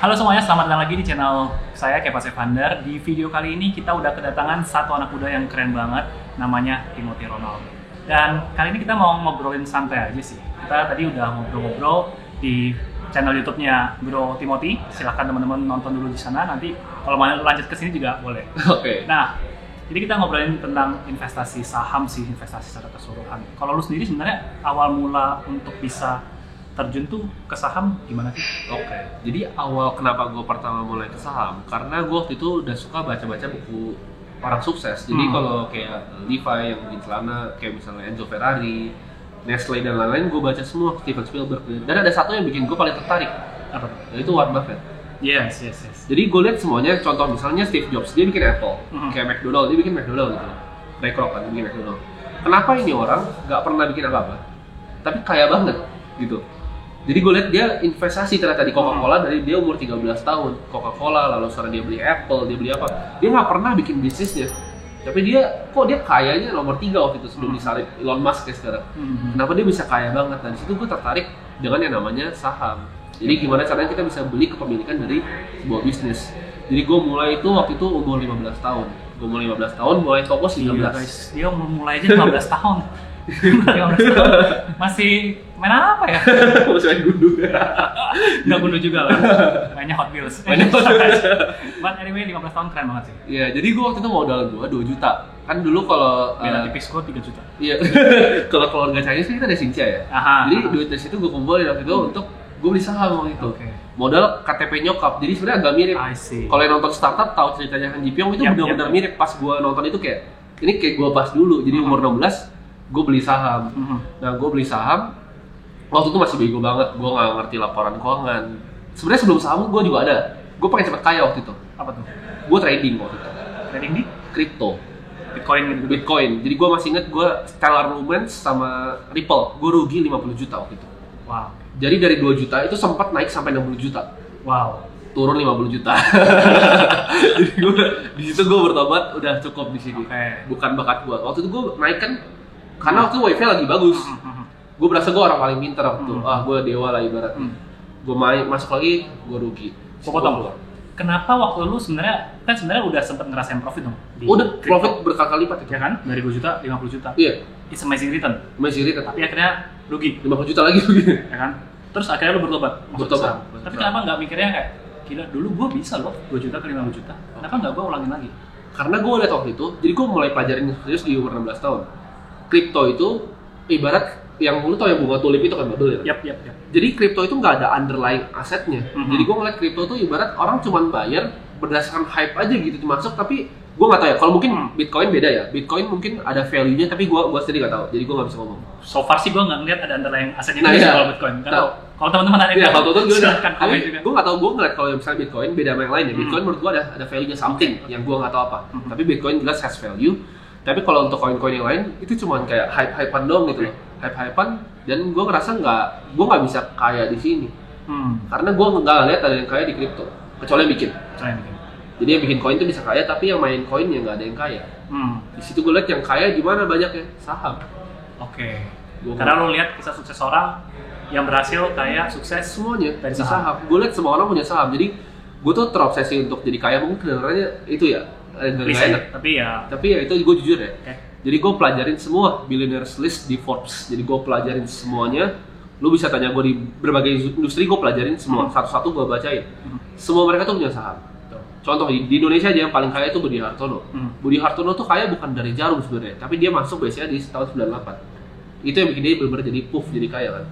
Halo semuanya, selamat datang lagi di channel saya Kepas Evander. Di video kali ini kita udah kedatangan satu anak muda yang keren banget, namanya Timothy Ronald. Dan kali ini kita mau ngobrolin santai aja sih. Kita tadi udah ngobrol-ngobrol di channel YouTube-nya Bro Timothy. Silahkan teman-teman nonton dulu di sana. Nanti kalau mau lanjut ke sini juga boleh. Oke. Nah, jadi kita ngobrolin tentang investasi saham sih, investasi secara keseluruhan. Kalau lu sendiri sebenarnya awal mula untuk bisa terjun tuh ke saham gimana sih? Oke. Jadi awal kenapa gue pertama mulai ke saham, karena gue waktu itu udah suka baca-baca buku orang sukses. Jadi kalau kayak Levi yang di celana, kayak misalnya Enzo Ferrari, Nestle dan lain-lain, gue baca semua, Steven Spielberg. Dan ada satu yang bikin gue paling tertarik, Apa tuh? yaitu Warren Buffett. Yes. Jadi gue lihat semuanya, contoh misalnya Steve Jobs, dia bikin Apple, kayak McDonald, dia bikin McDonald gitu. Ray Kroc kan bikin McDonald. Kenapa ini orang nggak pernah bikin apa-apa, tapi kaya banget gitu? Jadi gue lihat dia investasi ternyata di Coca-Cola dari dia umur 13 tahun. Coca-Cola, lalu sekarang dia beli Apple, dia beli apa. Dia nggak pernah bikin bisnisnya. Tapi dia kayanya nomor 3 waktu itu sebelum disalib Elon Musk ya sekarang. Kenapa dia bisa kaya banget? Dan disitu gue tertarik dengan yang namanya saham. Jadi gimana caranya kita bisa beli kepemilikan dari sebuah bisnis. Jadi gue mulai itu waktu itu umur 15 tahun. Gue mulai 15 tahun, mulai fokus 13. Iya guys, dia mulai aja 15 tahun. 15 tahun. Masih main apa ya? Masih main gundu. Nggak gundu juga lah. Mainnya Hot Wheels. But anyway, 15 tahun keren banget sih. Iya, jadi gue waktu itu modal gue 2 juta. Kan dulu kalau Beda tipis gue 3 juta. iya, kalau keluarga Chinese sih kita ada Sincia ya. Aha. Jadi duit dari situ gue kumpulin waktu itu untuk gue beli saham waktu itu. Oke. Modal KTP nyokap. Jadi sebenarnya agak mirip. I see. Kalau yang nonton startup tahu ceritanya Han Ji Pyong itu Yap, benar-benar yap. mirip. Pas gue nonton itu kayak ini kayak gue pas dulu. Jadi umur 16 gue beli saham. Nah, gue beli saham waktu itu masih bego banget. Gue nggak ngerti laporan keuangan. Sebenarnya sebelum saham gue juga ada. Gue pengen cepet kaya waktu itu. Apa tuh? Gue trading waktu itu. Trading di Kripto. Bitcoin gitu. Bitcoin. Jadi gue masih inget gue Stellar Lumens sama Ripple. Gue rugi 50 juta waktu itu. Wow. Jadi dari 2 juta itu sempat naik sampai 60 juta. Wow. Turun 50 juta. Jadi gue di situ gue bertobat udah cukup di sini. Oke. Bukan bakat gue. Waktu itu gue naik kan karena waktu itu wifi lagi bagus. Gue berasa gue orang paling pintar waktu itu. Gue dewa lah ibaratnya. Gue masuk lagi, gue rugi. Gue potong. Kenapa waktu lu sebenarnya udah sempet ngerasain profit dong? Di Udah crypto, profit berkali-kali lipat itu. ya kan? Dari 2 juta, 50 juta. Iya, It's amazing return. masih return. Tapi akhirnya rugi, 50 juta lagi rugi. ya kan? Terus akhirnya lu bertobat. masuk Bertobat. saham. Tapi kenapa nggak mikirnya kayak, gila dulu gue bisa loh 2 juta ke 50 juta. Kenapa nggak gue ulangin lagi? Karena gue lihat waktu itu, jadi gue mulai pelajarin serius di umur 16 tahun. Kripto itu ibarat yang lu tau yang bunga tulip itu kan bubble ya? Yap. Jadi kripto itu nggak ada underlying asetnya. Jadi gue ngeliat kripto itu ibarat orang cuma bayar berdasarkan hype aja gitu masuk, tapi gue nggak tahu ya. Kalau mungkin Bitcoin beda ya. Bitcoin mungkin ada value-nya, tapi gue sendiri nggak tahu. Jadi gue nggak bisa ngomong. So far sih gue nggak ngeliat ada underlying asetnya Nah, gitu iya. kalau Bitcoin. Nggak Nah, tahu. Kalau teman-teman ada yang Iya, tahu, kalau tuh gue silahkan komen juga. gue nggak tahu. Gue ngeliat kalau misalnya Bitcoin beda sama yang lain ya. Bitcoin menurut gue ada value-nya something yang gue nggak tahu apa. Tapi Bitcoin jelas has value. Tapi kalau untuk koin-koin yang lain itu cuma kayak hype-hypean doang gitu loh. Hype-hypean, dan gue ngerasa gue nggak bisa kaya di sini. Karena gue nggak lihat ada yang kaya di kripto, kecuali yang bikin. Jadi yang bikin koin itu bisa kaya, tapi yang main koin ya nggak ada yang kaya. Di situ gue lihat yang kaya gimana banyaknya saham. Oke. Gua Karena lo lihat kisah sukses orang yang berhasil kaya sukses semuanya dari di saham. saham. Gue lihat semua orang punya saham. Jadi gue tuh terobsesi untuk jadi kaya. Mungkin kedengarannya itu ya nggak Klise, enak. tapi ya Tapi ya itu gue jujur ya. oke. Jadi gue pelajarin semua billionaires list di Forbes. Jadi gue pelajarin semuanya. Lu bisa tanya gue di berbagai industri, gue pelajarin semua. Satu-satu gue bacain. Semua mereka tuh punya saham. Contoh di Indonesia aja yang paling kaya itu Budi Hartono. Budi Hartono tuh kaya bukan dari jarum sebenarnya, tapi dia masuk BCA di tahun 98. Itu yang bikin dia benar-benar jadi puff, jadi kaya kan.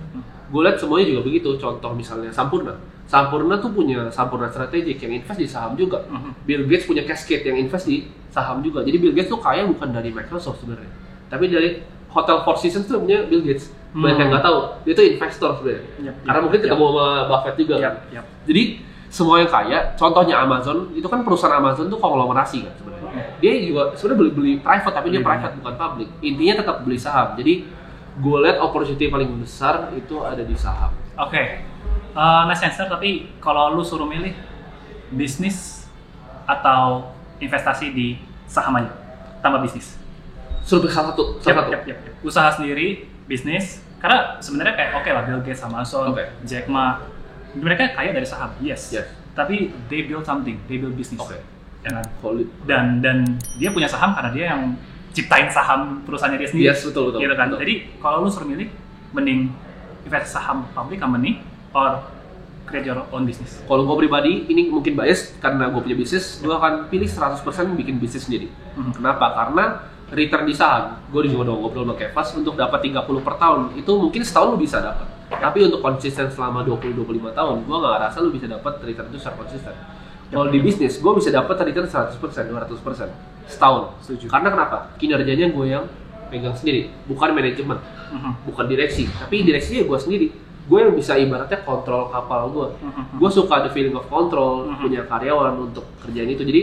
Gue lihat semuanya juga begitu. Contoh misalnya Sampurna. Sampurna tuh punya Sampurna Strategic yang invest di saham juga. Bill Gates punya Cascade yang invest di saham juga. Jadi Bill Gates tuh kaya bukan dari Microsoft sebenarnya, tapi dari Hotel Four Seasons tuh punya Bill Gates. Banyak yang nggak tahu, dia tuh investor sebenarnya. Karena mungkin ketemu sama Buffett juga kan. Jadi semua yang kaya, contohnya Amazon, itu kan perusahaan Amazon tuh konglomerasi kan sebenarnya. Dia juga sebenarnya beli private, tapi dia private bukan public. Intinya tetap beli saham. Jadi gue lihat opportunity paling besar itu ada di saham. Oke. Nice answer, tapi kalau lu suruh milih bisnis atau investasi di saham aja, tambah bisnis. Suruh pilih salah satu. Yap. Usaha sendiri, bisnis. Karena sebenarnya kayak oke lah Bill Gates, Amazon, Oke. Jack Ma, mereka kaya dari saham, yes. tapi they build something, they build business. Oke. Ya kan? Solid. Dan dia punya saham karena dia yang ciptain saham perusahaannya dia sendiri. Yes, betul. Gitu kan? Betul. Jadi kalau lu suruh milih, mending invest saham public company or create your own business. Kalau gue pribadi, ini mungkin bias karena gue punya bisnis, gue akan pilih 100% bikin bisnis sendiri. Kenapa? Karena return di saham, gue juga udah ngobrol sama Kevas, untuk dapat 30 per tahun, itu mungkin setahun lu bisa dapat. Tapi untuk konsisten selama 20-25 tahun, gue nggak rasa lu bisa dapat return itu secara konsisten. Kalau di bisnis, gue bisa dapat return 100%, 200% setahun. Setuju. Karena kenapa? Kinerjanya gue yang pegang sendiri, bukan manajemen, bukan direksi, tapi direksinya gue sendiri. Gue yang bisa ibaratnya kontrol kapal gue. Gue suka the feeling of control, punya karyawan untuk kerjaan itu. Jadi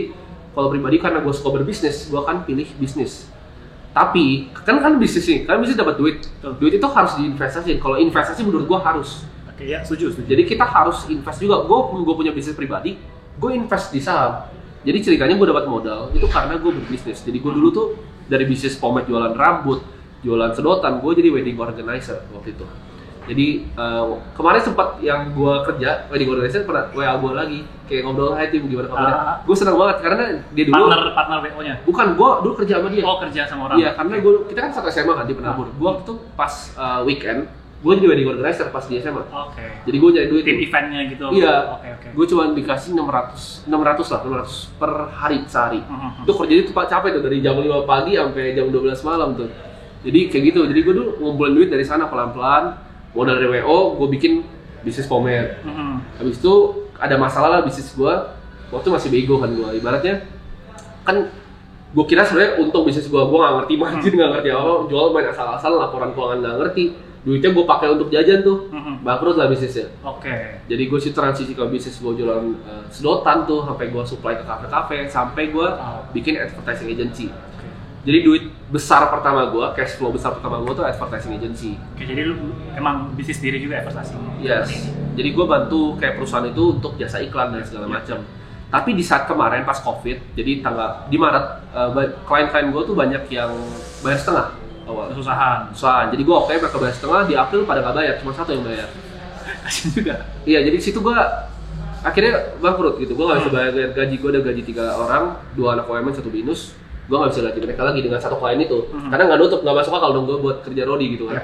kalau pribadi karena gue suka berbisnis, gue akan pilih bisnis. Tapi kan bisnis nih, kan bisnis dapat duit. Duit itu harus diinvestasiin. Kalau investasi menurut gue harus. Oke, ya setuju. Jadi kita harus invest juga. Gue punya bisnis pribadi, gue invest di saham. Jadi ceritanya gue dapat modal itu karena gue berbisnis. Jadi gue dulu tuh dari bisnis pomade jualan rambut, jualan sedotan, gue jadi wedding organizer waktu itu. Jadi kemarin sempat yang gue kerja wedding organizer pernah WA gue lagi kayak ngobrol, hai tim gimana kabarnya. Gue senang banget karena dia dulu partner WO-nya. Bukan, gue dulu kerja sama dia. Oh, kerja sama orang. Iya, karena kita kan satu SMA kan di Penabur. Gue waktu itu pas weekend gue jadi wedding organizer pas di SMA. Oke. Jadi gue nyari duit Tim eventnya gitu. Iya. Oke. Gue cuma dikasih 600 per hari sehari. Itu kerjanya tuh capek tuh dari jam 5 pagi sampai jam 12 malam tuh. Jadi kayak gitu. Jadi gue dulu ngumpulin duit dari sana pelan-pelan. Modal dari WO, gue bikin bisnis pomade. Habis itu ada masalah lah bisnis gue. Waktu itu masih bego kan gue. Ibaratnya kan gue kira sebenarnya untuk bisnis gue nggak ngerti margin, nggak ngerti apa, jual main asal-asal, laporan keuangan nggak ngerti. Duitnya gue pakai untuk jajan tuh, bangkrut lah bisnisnya. Oke. Jadi gue sih transisi ke bisnis gue jualan sedotan tuh, sampai gue supply ke kafe-kafe, sampai gue bikin advertising agency. Jadi duit besar pertama gue, cash flow besar pertama gue tuh advertising agency. Oke, jadi lu emang bisnis sendiri juga advertising? Yes. Jadi gue bantu kayak perusahaan itu untuk jasa iklan dan segala macam. Tapi di saat kemarin pas COVID, jadi di Maret, klien-klien gue tuh banyak yang bayar setengah awal. Kesusahan. Jadi gue waktu mereka bayar setengah, di April pada nggak bayar, cuma satu yang bayar. Kasian juga. Iya, jadi di situ gue akhirnya bangkrut gitu. Gue nggak bisa bayar gaji, gue ada gaji 3 orang, 2 anak UMN, 1 binus. Gue nggak bisa gaji mereka lagi dengan satu klien itu. Karena nggak nutup, nggak masuk akal dong gue buat kerja Rodi gitu kan.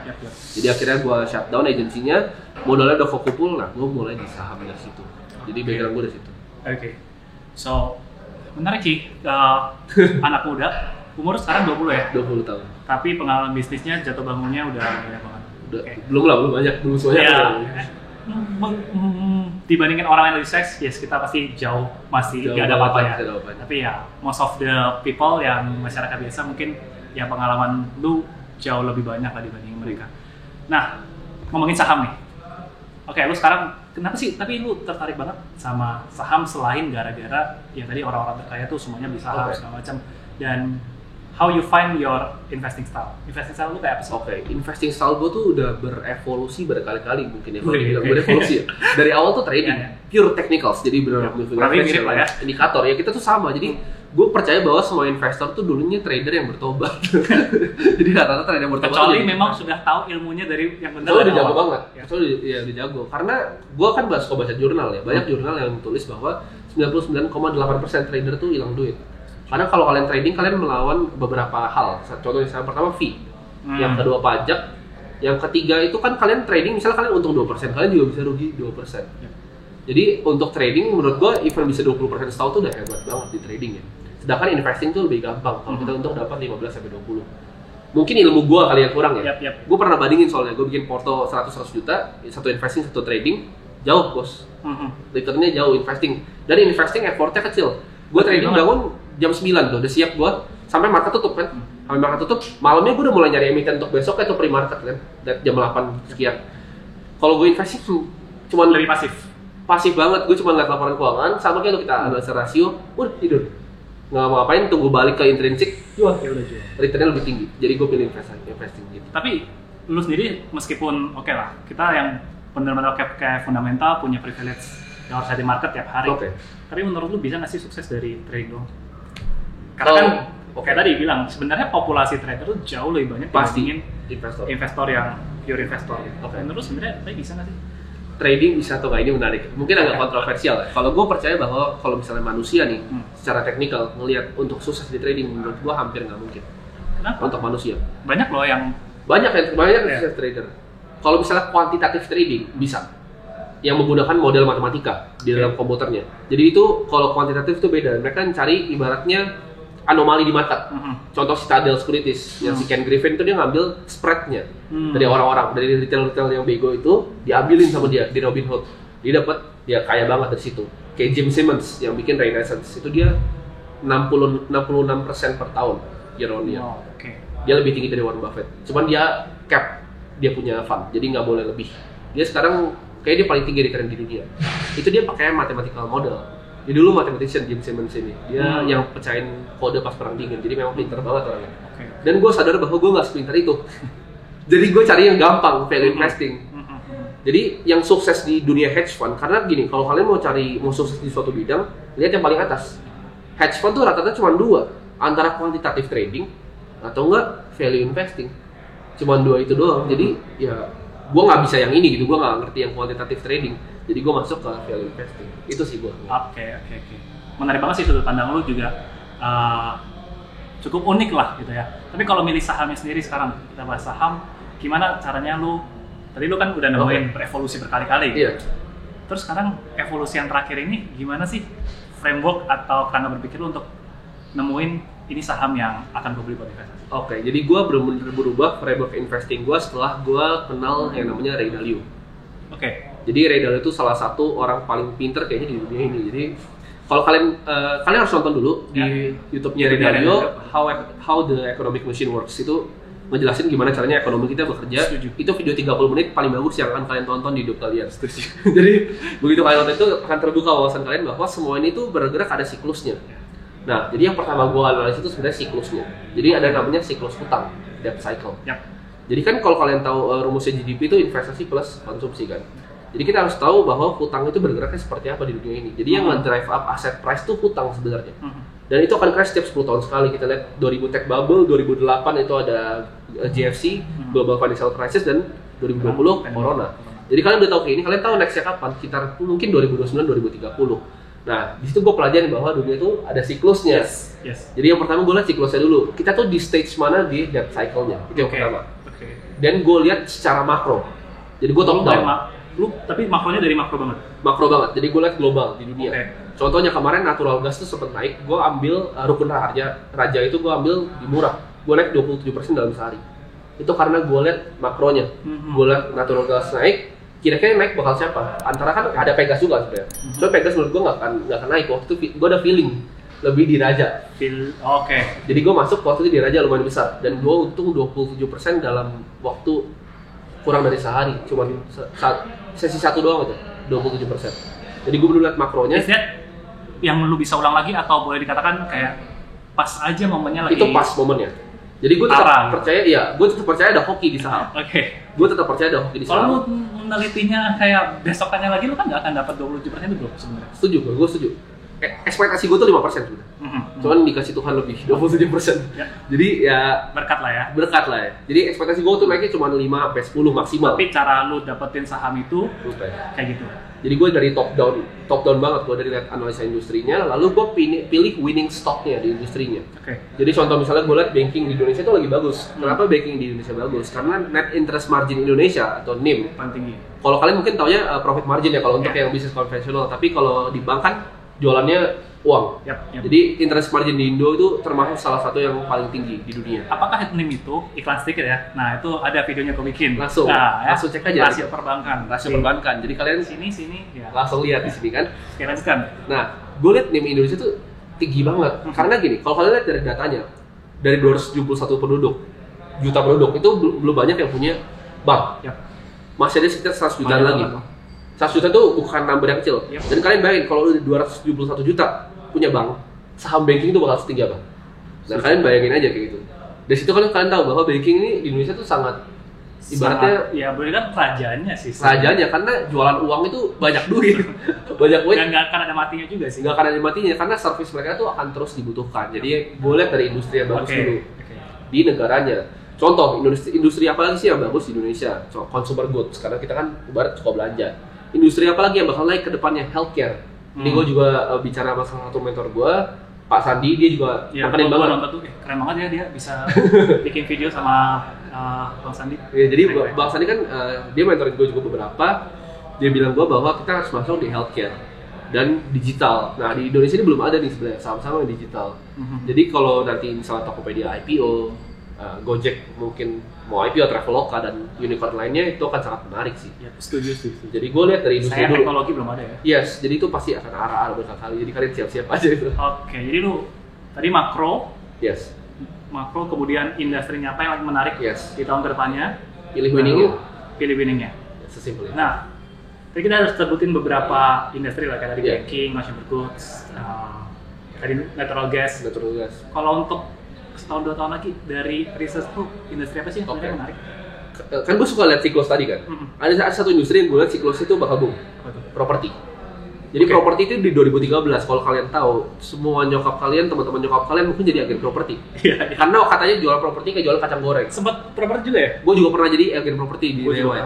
Jadi akhirnya gue shutdown agensinya, modalnya udah fokumpul, nah gue mulai di saham dari situ. Jadi background gue dari situ. Oke. So, menarik sih, anak muda, umur sekarang 20 ya? 20 tahun. Tapi pengalaman bisnisnya, jatuh bangunnya udah banyak banget. Belum banyak, belum semuanya. Dibandingin orang yang lebih sukses, yes kita pasti jauh masih gak ada apa-apa ya. Tapi ya, most of the people yang masyarakat biasa mungkin yang pengalaman lu jauh lebih banyak lah dibandingin mereka. Nah, ngomongin saham nih. Oke, lu sekarang kenapa sih? Tapi lu tertarik banget sama saham selain gara-gara ya tadi orang-orang terkaya tuh semuanya beli saham segala macam. Dan how you find your investing style? Investing style lu kayak apa sih? Oke, investing style gue tuh udah berevolusi berkali-kali mungkin ya. Kalau dibilang berevolusi ya. Dari awal tuh trading, pure technicals, jadi benar-benar moving average lah ya. Indikator ya kita tuh sama. Jadi gue percaya bahwa semua investor tuh dulunya trader yang bertobat. Jadi rata-rata trader yang bertobat. Kecuali memang sudah tahu ilmunya dari yang benar. Udah jago banget. Soalnya udah jago. Karena gue kan suka baca jurnal ya. Banyak jurnal yang tulis bahwa 99,8% trader tuh hilang duit. Karena kalau kalian trading, kalian melawan beberapa hal. Contohnya yang pertama fee, yang kedua pajak, yang ketiga itu kan kalian trading, misalnya kalian untung 2%, kalian juga bisa rugi 2%. Jadi untuk trading menurut gua even bisa 20% setahun tuh udah hebat banget di trading ya. Sedangkan investing tuh lebih gampang kalau kita untuk dapat 15-20. Mungkin ilmu gua kali yang kurang ya. Gua pernah bandingin soalnya, gua bikin porto 100 juta, satu investing, satu trading, jauh bos. Returnnya jauh investing. Dan investing effortnya kecil. Gua trading bangun jam 9 tuh, udah siap gua sampai market tutup kan. Sampai market tutup, malamnya gua udah mulai nyari emiten untuk besok itu pre-market kan. Dari jam 8 sekian. Kalau gua investing cuma lebih pasif banget, gue cuma ngeliat laporan keuangan, sama kayak kita analisa rasio, udah tidur. Nggak mau ngapain, tunggu balik ke intrinsik, jual. Returnnya lebih tinggi, jadi gue pilih investing gitu. Tapi lu sendiri meskipun oke lah, kita yang benar-benar kayak fundamental punya privilege yang harus ada di market tiap hari. Tapi menurut lu bisa nggak sih sukses dari trading dong? Karena kan kayak tadi bilang sebenarnya populasi trader tuh jauh lebih banyak pasti dibandingin investor yang pure investor. Menurut lu sebenarnya bisa nggak sih? trading bisa atau nggak, ini menarik. Mungkin agak kontroversial ya. Kalau gue percaya bahwa kalau misalnya manusia nih, secara teknikal ngelihat untuk sukses di trading, menurut gue hampir nggak mungkin. Kenapa? Untuk manusia. Banyak loh yang Banyak sukses trader. Kalau misalnya kuantitatif trading bisa, yang menggunakan model matematika di dalam komputernya. Jadi itu kalau kuantitatif itu beda. Mereka cari ibaratnya anomali di market. Contoh Citadel Securities, yang si Ken Griffin itu dia ngambil spreadnya dari orang-orang, dari retail-retail yang bego itu diambilin sama dia di Robinhood. Dia dapat, dia kaya banget dari situ. Kayak Jim Simmons yang bikin Renaissance itu dia 66% per tahun year on year. Oh, okay. Dia lebih tinggi dari Warren Buffett. Cuman dia cap, dia punya fund, jadi nggak boleh lebih. Dia sekarang kayak dia paling tinggi return di dunia. Itu dia pakai mathematical model. Dia dulu mathematician Jim Simmons ini, dia yang pecahin kode pas perang dingin, jadi memang pinter banget orangnya. Okay. Dan gue sadar bahwa gue nggak sepinter itu. Jadi gue cari yang gampang, value investing. Jadi yang sukses di dunia hedge fund, karena gini, kalau kalian mau sukses di suatu bidang, lihat yang paling atas. Hedge fund tuh rata-rata cuma dua, antara quantitative trading atau enggak value investing. Cuma dua itu doang. Jadi ya gue nggak bisa yang ini gitu, gue nggak ngerti yang quantitative trading. Jadi gue masuk ke value investing. Itu sih gue. Oke. Menarik banget sih sudut pandang lu juga cukup unik lah gitu ya. Tapi kalau milih sahamnya sendiri sekarang, kita bahas saham, gimana caranya lu? Tadi lu kan udah nemuin berevolusi berkali-kali. Iya. Terus sekarang evolusi yang terakhir ini gimana sih framework atau kerangka berpikir lu untuk nemuin ini saham yang akan gue beli buat investasi? Oke, jadi gue benar-benar berubah framework investing gue setelah gue kenal yang namanya Ray Dalio. Oke. Jadi Ray Dalio itu salah satu orang paling pinter kayaknya di dunia ini. Jadi kalau kalian harus nonton dulu di YouTube-nya Ray Dalio, How the Economic Machine Works, itu ngejelasin gimana caranya ekonomi kita bekerja. Setuju. Itu video 30 menit paling bagus yang akan kalian tonton di hidup kalian. Jadi begitu kalian nonton itu akan terbuka wawasan kalian bahwa semua ini tuh bergerak ada siklusnya. Nah, jadi yang pertama gue analisis itu sebenarnya siklusnya. Jadi ada namanya siklus hutang, debt cycle. Yap. Jadi kan kalau kalian tahu rumusnya GDP itu investasi plus konsumsi kan. Jadi kita harus tahu bahwa hutang itu bergeraknya seperti apa di dunia ini. Jadi yang nge-drive up asset price itu hutang sebenarnya. Dan itu akan crash setiap 10 tahun sekali. Kita lihat 2000 tech bubble, 2008 itu ada GFC, Global Financial Crisis, dan 2020 Corona. Jadi kalian udah tahu kayak ini, kalian tahu nextnya kapan? Sekitar mungkin 2029-2030. Nah, di situ gue pelajarin bahwa dunia itu ada siklusnya. Yes. Jadi yang pertama gue lihat siklusnya dulu. Kita tuh di stage mana di debt cycle-nya. Itu yang pertama. Dan gue lihat secara makro. Jadi gue top down. Tapi makronya dari makro banget? Makro banget. Jadi gue lihat global di dunia. Contohnya kemarin natural gas tuh sempat naik. Gue ambil rukun raja itu gue ambil di murah. Gue naik 27% dalam sehari. Itu karena gue lihat makronya. Gue lihat natural gas naik. Kira-kira naik bakal siapa? Antara kan ada Pegas juga sebenarnya. So Pegas menurut gue nggak akan naik. Waktu itu gue ada feeling lebih di Raja. Jadi gue masuk waktu itu di Raja lumayan besar dan gue untung 27% dalam waktu kurang dari sehari. Cuman sesi satu doang aja 27%. Jadi gue belum lihat makronya. Is that yang lu bisa ulang lagi atau boleh dikatakan kayak pas aja momennya lagi? Itu pas momennya. Jadi gue tetap percaya, gue tetap percaya ada hoki di saham. Gue tetap percaya ada hoki di saham. Kalau lu menelitinya kayak besokannya lagi, lu kan nggak akan dapat 27% itu bro sebenarnya. Setuju, gue setuju. Ekspektasi gue tuh 5% sebenarnya. Cuman dikasih Tuhan lebih 27%. Jadi ya berkat lah ya. Jadi ekspektasi gue tuh naiknya cuma 5-10 maksimal. Tapi cara lu dapetin saham itu kayak gitu. Jadi gue dari top down banget. Gue dari lihat analisa industrinya, lalu gue pilih winning stocknya di industrinya. Jadi contoh misalnya gue lihat banking di Indonesia itu lagi bagus. Kenapa banking di Indonesia bagus? Karena net interest margin Indonesia atau NIM paling tinggi. Kalau kalian mungkin taunya profit margin ya kalau untuk yang bisnis konvensional. Tapi kalau di bank kan jualannya uang. Jadi interest margin di Indo itu termasuk salah satu yang paling tinggi di dunia. Apakah NIM itu iklan sedikit ya? Nah itu ada videonya gue bikin. Langsung cek aja. Rasio perbankan. Jadi kalian sini ya. Langsung lihat di sini kan. Lanjutkan. Nah, gue lihat NIM Indonesia tuh tinggi banget. Karena gini, kalau kalian lihat dari datanya, dari 271 juta penduduk itu belum banyak yang punya bank. Masih ada sekitar 100 jutaan lagi. 100 juta itu bukan number yang kecil. Dan kalian bayangin kalau udah 271 juta punya bank, saham banking itu bakal setinggi apa? Dan kalian bayangin aja kayak gitu. Dari situ kalian tahu bahwa banking ini di Indonesia tuh sangat ibaratnya ya boleh kan rajanya sih. Rajanya karena jualan uang itu banyak duit. Banyak duit. Dan nggak akan ada matinya juga sih. Nggak akan ada matinya karena service mereka tuh akan terus dibutuhkan. Jadi boleh dari industri yang bagus dulu di negaranya. Contoh industri apa lagi sih yang bagus di Indonesia? Consumer goods karena kita kan ibarat suka belanja. industri apa lagi yang bakal naik ke depannya? Healthcare. Ini gue juga bicara sama salah satu mentor gue, Pak Sandi, dia juga makan banget. Nonton tuh, keren banget ya dia bisa bikin video sama Bang Sandi. Ya, jadi Bang Sandi kan dia mentorin gue juga beberapa. Dia bilang gue bahwa kita harus masuk di healthcare dan digital. Nah di Indonesia ini belum ada nih sebenarnya saham-saham yang digital. Jadi kalau nanti misalnya Tokopedia IPO, Gojek mungkin mau IPO, Traveloka dan unicorn lainnya itu akan sangat menarik sih. Ya, setuju. Jadi gue lihat dari industri dulu. Teknologi belum ada ya? Yes, jadi itu pasti akan arah berkali-kali. Jadi kalian siap-siap aja itu. Oke, jadi lu tadi makro. Yes. Makro, kemudian industrinya apa yang lagi menarik di tahun kedepannya? Pilih winningnya. Sesimpel itu. Nah, tadi kita harus sebutin beberapa industri lah kayak tadi banking, consumer goods, tadi natural gas. Kalau untuk setahun 2 tahun lagi dari research tuh industri apa sih yang menarik? Kan gue suka lihat siklus tadi kan. Ada satu industri yang gue lihat siklus itu bakal boom. Properti. Jadi properti itu di 2013 kalau kalian tahu, semua nyokap kalian, teman-teman nyokap kalian mungkin jadi agen properti. Iya. Karena katanya jual properti kayak jual kacang goreng. Sempat properti juga ya? Gue juga pernah jadi agen properti di Dewa.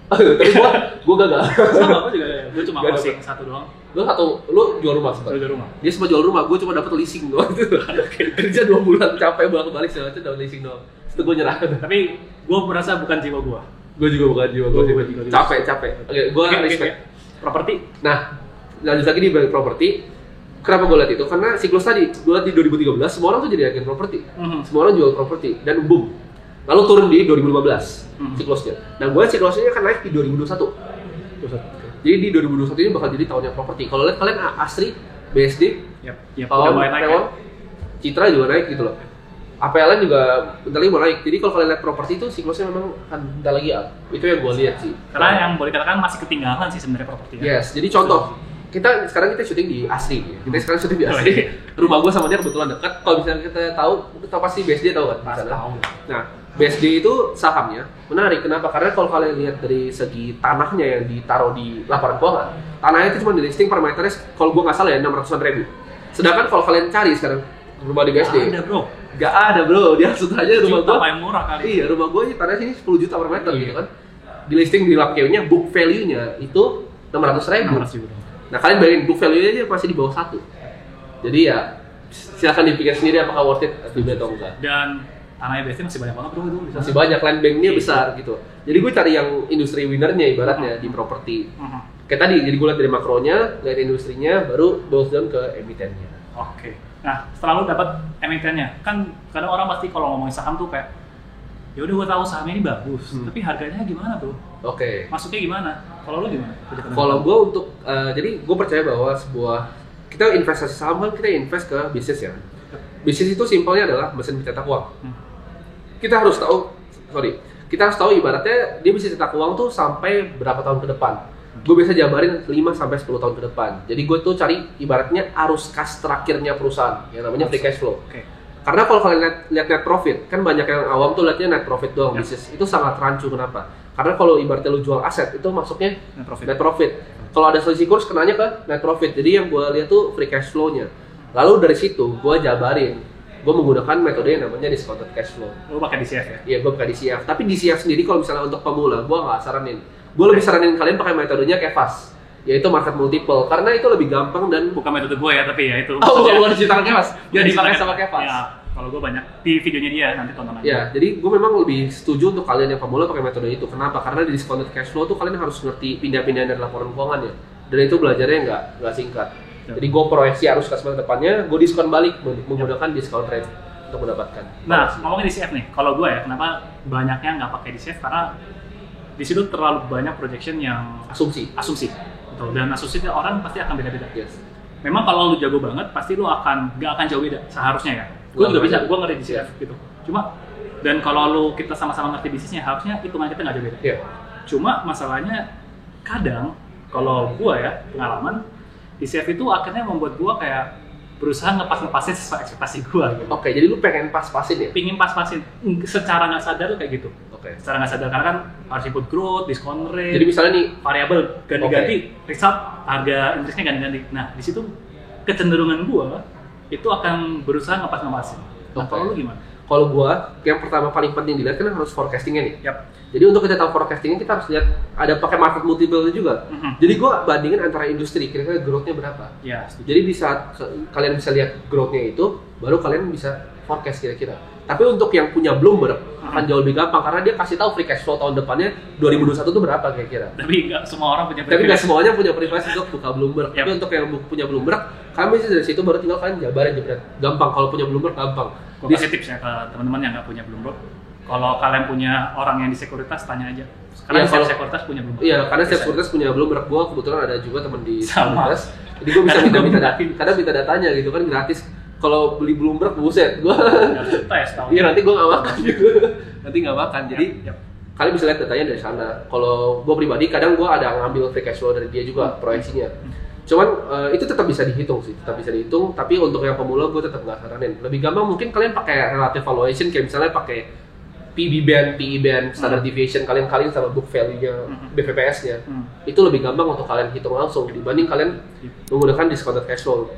Tapi gue gagal. Sama gue juga. Gue cuma closing satu doang. Lu jual rumah sempat? Jual rumah. Dia sempat jual rumah, gue cuma dapat leasing doang. Kerja 2 bulan capek bolak-balik segala macam dapat leasing doang. Itu gue nyerah. Tapi gue merasa bukan jiwa gue. Gue juga bukan jiwa gue. Capek. Oke, gue respect. Properti. Nah, lanjut lagi di properti. Kenapa gue lihat itu? Karena siklus tadi, gue lihat di 2013 semua orang tuh jadi agen properti. Semua orang jual properti dan boom. Lalu turun di 2015 siklusnya. Nah, gue siklusnya akan naik di 2021. Jadi di 2021 ini bakal jadi tahunnya properti. Kalau lihat kalian Asri, BSD, Pewon, Citra juga naik gitu loh. APLN juga bentar lagi mau naik. Jadi kalau kalian lihat properti itu siklusnya memang akan bentar lagi up. Itu yang gue lihat sih. Karena yang boleh dikatakan masih ketinggalan sih sebenarnya properti. Yes. Jadi contoh, kita syuting di Asri. Kita sekarang syuting di Asri. Rumah gue sama dia kebetulan dekat. Kalau misalnya kita tahu pasti BSD tahu kan? Pasti tahu. Nah, BSD itu sahamnya menarik. Kenapa? Karena kalau kalian lihat dari segi tanahnya yang ditaruh di laporan keuangan, tanahnya itu cuma di listing per meternya kalau gue nggak salah ya 600-an ribu. Sedangkan kalau kalian cari sekarang rumah di BSD, nggak ada bro. Dia langsung aja rumah gue paling murah kali. Iya, rumah gue tanahnya sini 10 juta per meter gitu kan. Di listing di Lapkeo-nya book value-nya itu 600.000. Nah kalian bayangin book value-nya aja masih di bawah 1. Jadi ya silahkan dipikir sendiri apakah worth it atau enggak. Dan tanahnya BSD masih banyak banget bro itu. Masih banyak, land bank-nya besar gitu. Jadi gue cari yang industri winner-nya ibaratnya di properti. Kayak tadi, jadi gue lihat dari makronya, lihat industrinya, baru boils down ke emitennya. Oke. Nah setelah lu dapat emitennya, kan kadang orang pasti kalau ngomongin saham tuh kayak ya udah gue tahu sahamnya ini bagus, tapi harganya gimana bro? Oke. Masuknya gimana? Kalau lu gimana? Kalau gue untuk, jadi gue percaya bahwa kita investasi saham kan kita invest ke bisnis ya. Bisnis itu simpelnya adalah mesin pencetak uang. Kita harus tahu ibaratnya dia bisa cetak uang tuh sampai berapa tahun ke depan. Gue biasa jabarin 5-10 tahun ke depan. Jadi gue tuh cari ibaratnya arus kas terakhirnya perusahaan yang namanya free cash flow. Karena kalau kalian lihat net profit, kan banyak yang awam tuh lihatnya net profit doang bisnis. Itu sangat rancu. Kenapa? Karena kalau ibaratnya lu jual aset itu masuknya net profit. Kalau ada selisih kurs kenanya ke net profit. Jadi yang gue lihat tuh free cash flow-nya. Lalu dari situ gue jabarin. Gue menggunakan metode yang namanya discounted cash flow. Lu pakai DCF ya? Iya, gue pakai DCF. Tapi DCF sendiri kalau misalnya untuk pemula, gue nggak saranin. Gue lebih saranin kalian pakai metodenya kayak FAS, yaitu market multiple. Karena itu lebih gampang dan bukan metode gue ya, tapi ya itu. Oh, bukan diciptakan kayak FAS. Ya dipakai sama kayak FAS. Ya, kalau gue banyak di videonya dia nanti tonton aja. Ya, jadi gue memang lebih setuju untuk kalian yang pemula pakai metode itu. Kenapa? Karena di discounted cash flow tuh kalian harus ngerti pindah-pindahan dari laporan keuangannya. Dan itu belajarnya nggak singkat. Jadi gue proyeksi arus kas masa depannya, gue diskon balik menggunakan discount rate untuk mendapatkan. Nah, ngomongin DCF nih, kalau gue ya, kenapa banyaknya nggak pakai DCF? Karena di situ terlalu banyak projection yang asumsi. Betul. Dan asumsi orang pasti akan beda-beda. Yes. Memang kalau lu jago banget, pasti lu nggak akan jauh beda seharusnya ya. Gue juga bisa, gue ngerti DCF gitu. Cuma dan kalau kita sama-sama ngerti bisnisnya, harusnya hitungan kita nggak jauh beda. Yeah. Cuma masalahnya kadang kalau gue ya pengalaman DCF itu akhirnya membuat gue kayak berusaha ngepas-ngepasin sesuai ekspektasi gue gitu. Oke, jadi lu pengen pas-pasin ya? Pingin pas-pasin, secara nggak sadar tuh kayak gitu. Oke. Secara nggak sadar, karena kan harus input growth, discount rate. Jadi misalnya nih, variabel ganti-ganti, result, harga interestnya ganti-ganti. Nah, di situ kecenderungan gue itu akan berusaha ngepas-ngepasin. Nah, kalau lu gimana? Kalau gua, yang pertama paling penting dilihat kan harus forecastingnya nih. Yap. Jadi untuk kita tahu forecastingnya kita harus lihat ada pakai market multiple juga. Jadi gua bandingin antara industri kira-kira growth-nya berapa. Ya. Jadi bisa kalian bisa lihat growth-nya itu, baru kalian bisa forecast kira-kira. Tapi untuk yang punya Bloomberg akan jauh lebih gampang karena dia kasih tahu free cash flow tahun depannya 2021 itu berapa kira-kira. Tapi nggak semua orang punya Tapi nggak semuanya punya privilege untuk buka Bloomberg. Yep. Tapi untuk yang punya Bloomberg, kalian bisa dari situ baru tinggal kalian jabarin jebret. Gampang kalau punya Bloomberg gampang. Gue kasih tips ya ke teman-teman yang nggak punya Bloomberg. Kalau kalian punya orang yang di sekuritas, tanya aja. Karena setiap sekuritas punya Bloomberg. Iya, karena setiap sekuritas punya Bloomberg. Gua kebetulan ada juga teman di Sama. sekuritas. Jadi gua bisa minta datanya gitu kan gratis. Kalau beli Bloomberg buset, gua tes tahu. iya nanti gua nggak makan gitu. Nanti nggak makan. Jadi Yap. kalian bisa lihat datanya dari sana. Kalau gua pribadi kadang gua ada ngambil free cash flow dari dia juga proyeksinya. Cuman itu tetap bisa dihitung sih, tetap bisa dihitung. Tapi untuk yang pemula gue tetap nggak saranin. Lebih gampang mungkin kalian pakai relative valuation, kayak misalnya pakai PB band, PE band, standard deviation kalian sama book value-nya, BVPS-nya. Itu lebih gampang untuk kalian hitung langsung dibanding kalian menggunakan discounted cash flow.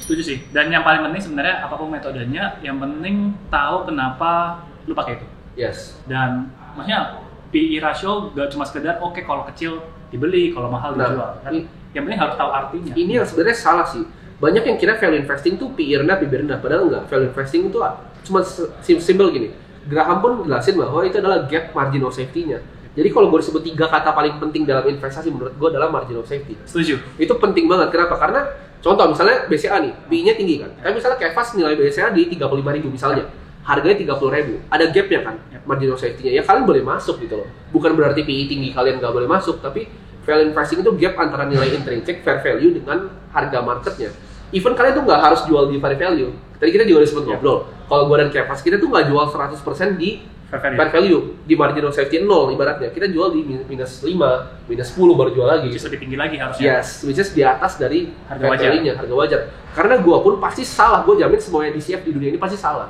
Setuju sih. Dan yang paling penting sebenarnya apapun metodenya, yang penting tahu kenapa lu pakai itu. Yes. Dan maksudnya PE ratio gak cuma sekedar oke kalau kecil dibeli, kalau mahal dijual. Kan? Yang penting harus tahu artinya. Ini yang sebenarnya salah sih. Banyak yang kira value investing tuh PE rendah, PB rendah. Padahal enggak. Value investing itu cuma simple gini. Graham pun jelasin bahwa itu adalah gap margin of safety-nya. Jadi kalau gue disebut 3 kata paling penting dalam investasi menurut gue adalah margin of safety. Setuju. Itu penting banget. Kenapa? Karena contoh misalnya BCA nih, PE-nya tinggi kan. Tapi misalnya Kevas nilai BCA di 35.000 misalnya. Harganya 30.000. Ada gap-nya kan, margin of safety-nya. Ya kalian boleh masuk gitu loh. Bukan berarti PE tinggi kalian nggak boleh masuk, tapi value investing itu gap antara nilai intrinsic fair value dengan harga marketnya. Even kalian tuh nggak harus jual di fair value. Tadi kita juga udah sempat ngobrol. Kalau gue dan Kevas kita tuh nggak jual 100% di fair value. Di margin of safety 0 ibaratnya. Kita jual di minus 5, minus 10 baru jual lagi. Which is lebih tinggi lagi harusnya. Yes, which is di atas dari harga fair value-nya, harga wajar. Karena gue pun pasti salah. Gue jamin semua yang DCF di dunia ini pasti salah.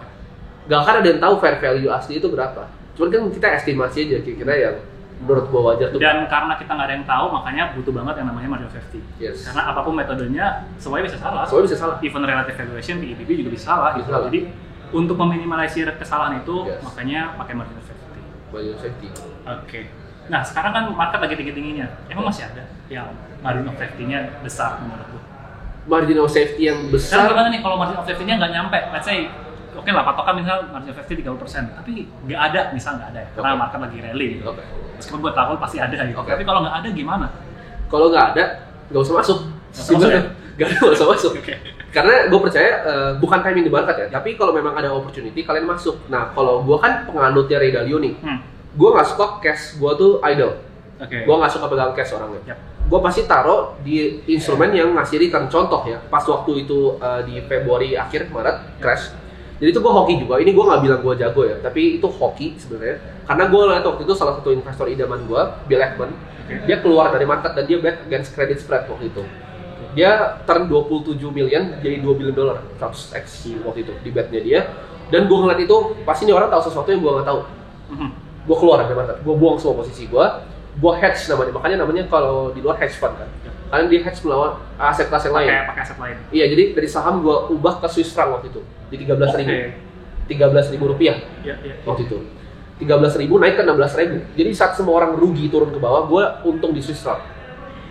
Gak akan ada yang tahu fair value asli itu berapa. Cuman kan kita estimasi aja kira-kira yang menurut gue wajar tuh. Dan karena kita nggak ada yang tahu, makanya butuh banget yang namanya margin of safety. Yes. Karena apapun metodenya, semuanya bisa salah. Semuanya bisa salah. Even relative valuation, PEBB juga bisa salah. Bisa gitu. salah. Jadi untuk meminimalisir kesalahan itu, Yes. makanya pakai margin of safety. Margin of safety. Oke. Nah sekarang kan market lagi tinggi-tingginya. Emang masih ada yang margin of safety-nya besar menurut lu? Margin of safety yang Sekarang besar. gimana nih kalau margin of safety-nya nggak nyampe? Let's say, oke lah patokan misal margin of safety 30%, tapi nggak ada, misal nggak ada ya, karena Oke. market lagi rally gitu. Oke. Meskipun gue tahu pasti ada gitu. Oke. Tapi kalau nggak ada gimana? Kalau nggak ada, nggak usah masuk. Nggak usah masuk ya? Nggak usah masuk. Oke. Karena gue percaya bukan timing di market ya, tapi kalau memang ada opportunity kalian masuk. Nah, kalau gue kan penganutnya Ray Dalio nih, gue nggak suka cash gue tuh idle. Oke. Gue nggak suka pegang cash orangnya. Yap. Gue pasti taruh di instrumen yang ngasih return. Contoh ya, pas waktu itu di Februari akhir Maret crash. Jadi itu gue hoki juga. Ini gue nggak bilang gue jago ya, tapi itu hoki sebenarnya. Karena gue lihat waktu itu salah satu investor idaman gue, Bill Ackman, dia keluar dari market dan dia bet against credit spread waktu itu. Dia turn 27 million jadi 2 billion dollar 100x waktu itu di betnya dia. Dan gue ngeliat itu pasti ini orang tahu sesuatu yang gue nggak tahu. Gue keluar dari market, gue buang semua posisi gue hedge namanya. Makanya namanya kalau di luar hedge fund kan. Kalian di hedge melawan aset kelas yang lain. Pakai aset lain. Iya, jadi dari saham gue ubah ke Swiss franc waktu itu di 13.000. 13.000 rupiah Iya. waktu itu. 13.000 naik ke 16.000. Jadi saat semua orang rugi turun ke bawah, gue untung di Swiss franc.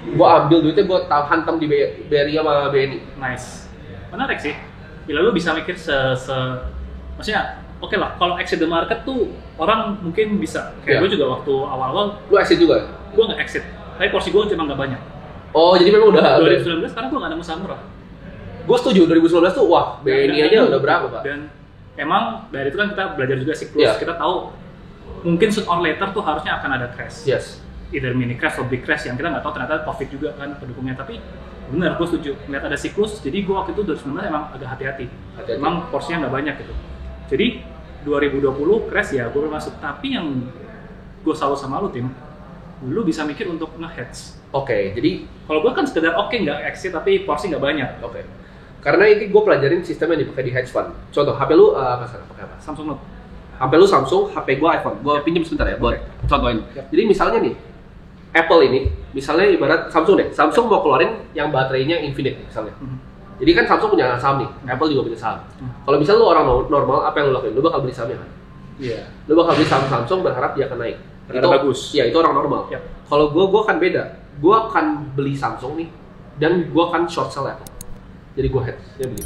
Gue ambil duitnya, gue hantam di BRI sama BNI. Nice. Menarik sih. Bila lu bisa mikir maksudnya oke lah, kalau exit the market tuh orang mungkin bisa. Kayak gue juga waktu awal-awal, Lu exit juga? gue nggak exit. Tapi porsi gue cuma nggak banyak. Oh, jadi memang udah 2019 karena gue nggak nemu saham murah. Gue setuju, 2019 tuh wah, BNI aja udah berapa, Pak? Dan emang dari itu kan kita belajar juga siklus. Yeah. Kita tahu mungkin sooner or later tuh harusnya akan ada crash. Yes. Either mini crash atau big crash yang kita nggak tahu, ternyata COVID juga kan pendukungnya. Tapi benar, gue setuju. Melihat ada siklus, jadi gue waktu itu 2019 emang agak hati-hati. Emang porsinya nggak banyak gitu. Jadi 2020 crash ya gue masuk. Tapi yang gue selalu sama lu tim, lu bisa mikir untuk nge-hedge. Oke, jadi Kalau gue kan sekedar nggak exit tapi porsi nggak banyak. oke. Karena ini gue pelajarin sistem yang dipakai di hedge fund. Contoh, HP lu pakai apa? Samsung Note. HP lu Samsung, HP gue iPhone. Gue pinjam sebentar ya buat contohin. Jadi misalnya nih, Apple ini, misalnya ibarat Samsung deh. Samsung mau keluarin yang baterainya infinite misalnya. Jadi kan Samsung punya saham nih, Apple juga punya saham. Kalau misalnya lu orang normal, apa yang lu lakuin? Lu bakal beli sahamnya kan? Iya. Lu bakal beli saham Samsung berharap dia akan naik. Itu bagus. Iya, itu orang normal. Yep. Kalau gue akan beda. Gue akan beli Samsung nih, dan gue akan short sell Apple. Jadi gue hedge, dia beli.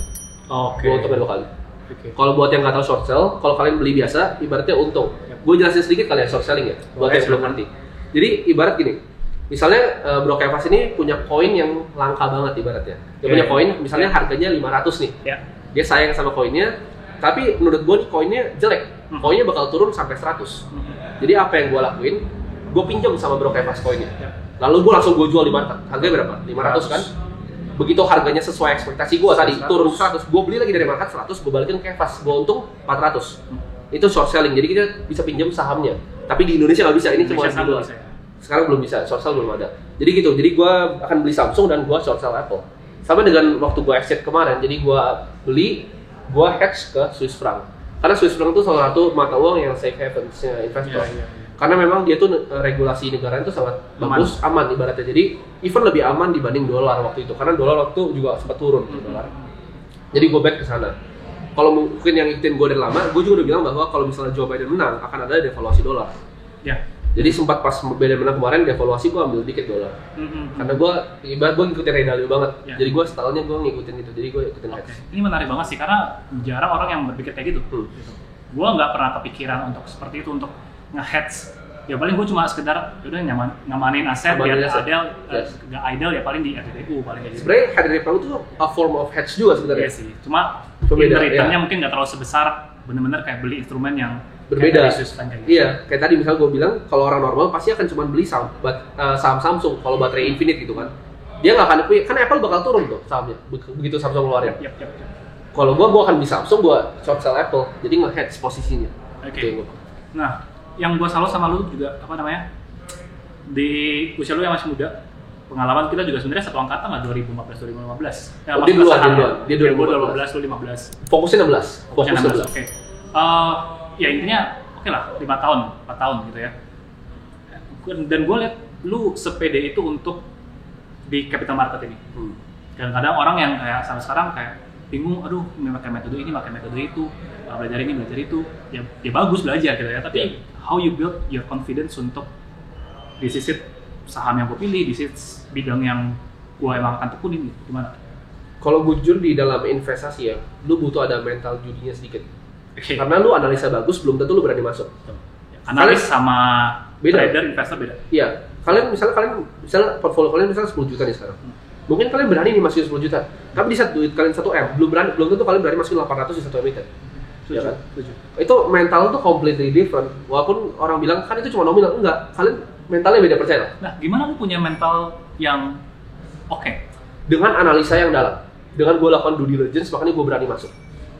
Oke. Gue untungnya 2 kali. Oke. Kalau buat yang nggak tahu short sell, kalau kalian beli biasa, ibaratnya untung. Yep. Gue jelasin sedikit kali ya short selling ya, buat yang belum ngerti. Jadi ibarat gini, misalnya Bro Kevas ini punya koin yang langka banget ibaratnya. Dia punya koin, misalnya harganya 500 nih. Ya. Dia sayang sama koinnya, tapi menurut gue nih koinnya jelek. Koinnya bakal turun sampai 100. Jadi apa yang gue lakuin? Gue pinjam sama Bro Kevas koinnya. Lalu gue langsung gue jual di market. Harganya berapa? 500 kan? Begitu harganya sesuai ekspektasi gue tadi, turun 100. Gue beli lagi dari market 100, gue balikin ke Kevas. Gue untung 400. Itu short selling. Jadi kita bisa pinjam sahamnya. Tapi di Indonesia nggak bisa. Ini cuma di luar. Sekarang belum bisa. Short sell belum ada. Jadi gitu. Jadi gue akan beli Samsung dan gue short sell Apple. Sama dengan waktu gue exit kemarin. Jadi gue beli, gue hedge ke Swiss franc. Karena Swiss franc itu salah satu mata uang yang safe haven-nya investor. Karena memang dia tuh regulasi negara itu sangat bagus, aman ibaratnya. Jadi even lebih aman dibanding dolar waktu itu. Karena dolar waktu juga sempat turun dolar. Jadi gue bet ke sana. Kalau mungkin yang ikutin gue dari lama, gue juga udah bilang bahwa kalau misalnya Joe Biden menang akan ada devaluasi dolar. Ya. Jadi sempat pas Biden menang kemarin devaluasi gue ambil dikit dolar. Karena gue ibarat gue ngikutin Ray Dalio banget. Ya. Jadi gue setahunnya gue ngikutin itu. Jadi gue ikutin hedge. Ini menarik banget sih karena jarang orang yang berpikir kayak gitu. Gitu. Gue nggak pernah kepikiran untuk seperti itu, untuk nge-hedge. Ya paling gue cuma sekedar udah ngamanin aset biar nggak idle ya paling di RTTU paling kayak gitu. Sebenarnya hedge itu a form of hedge juga sebenarnya. Iya sih, cuma returnnya mungkin nggak terlalu sebesar bener-bener kayak beli instrumen yang berbeda. Kayak gitu. Iya, kayak tadi misalnya gue bilang kalau orang normal pasti akan cuma beli saham Samsung kalau baterai infinite gitu kan. Dia nggak akan kan Apple bakal turun tuh sahamnya begitu Samsung keluarin. Yep. Kalau gue akan beli Samsung, gue short sell Apple, jadi nge-hedge posisinya. Oke. Nah, yang gue salut sama lu juga apa namanya, di usia lu yang masih muda, pengalaman kita juga sebenarnya satu angkatan lah 2014-2015. Ya, dia 2012 lu 15. Fokusnya 16. Fokusnya 16. Oke. Ya intinya oke lah 5 tahun, 4 tahun gitu ya. Dan gue lihat lu sepede itu untuk di capital market ini. Kadang-kadang orang yang kayak sampai sekarang kayak bingung, aduh ini pakai metode ini, pakai metode itu, belajar ini, belajar itu, ya bagus belajar gitu ya. Tapi how you build your confidence untuk this is it, saham yang gue pilih, this is bidang yang gue emang akan tekunin gitu, gimana? Kalau jujur di dalam investasi ya, lu butuh ada mental judinya sedikit. Karena lu analisa bagus, belum tentu lu berani masuk. Analis sama beda. Trader, investor beda. Iya, kalian misalnya portfolio kalian misalnya 10 juta nih sekarang. Mungkin kalian berani nih masukin 10 juta, tapi di saat duit kalian 1M, belum tentu kalian berani masukin 800 di satu emiten. Ya kan? Itu mental tuh completely different. Walaupun orang bilang kan itu cuma nominal, enggak. Kalian mentalnya beda, percaya lah. Nah, gimana lu punya mental yang oke? Dengan analisa yang dalam. Dengan gue lakukan due diligence, makanya gue berani masuk.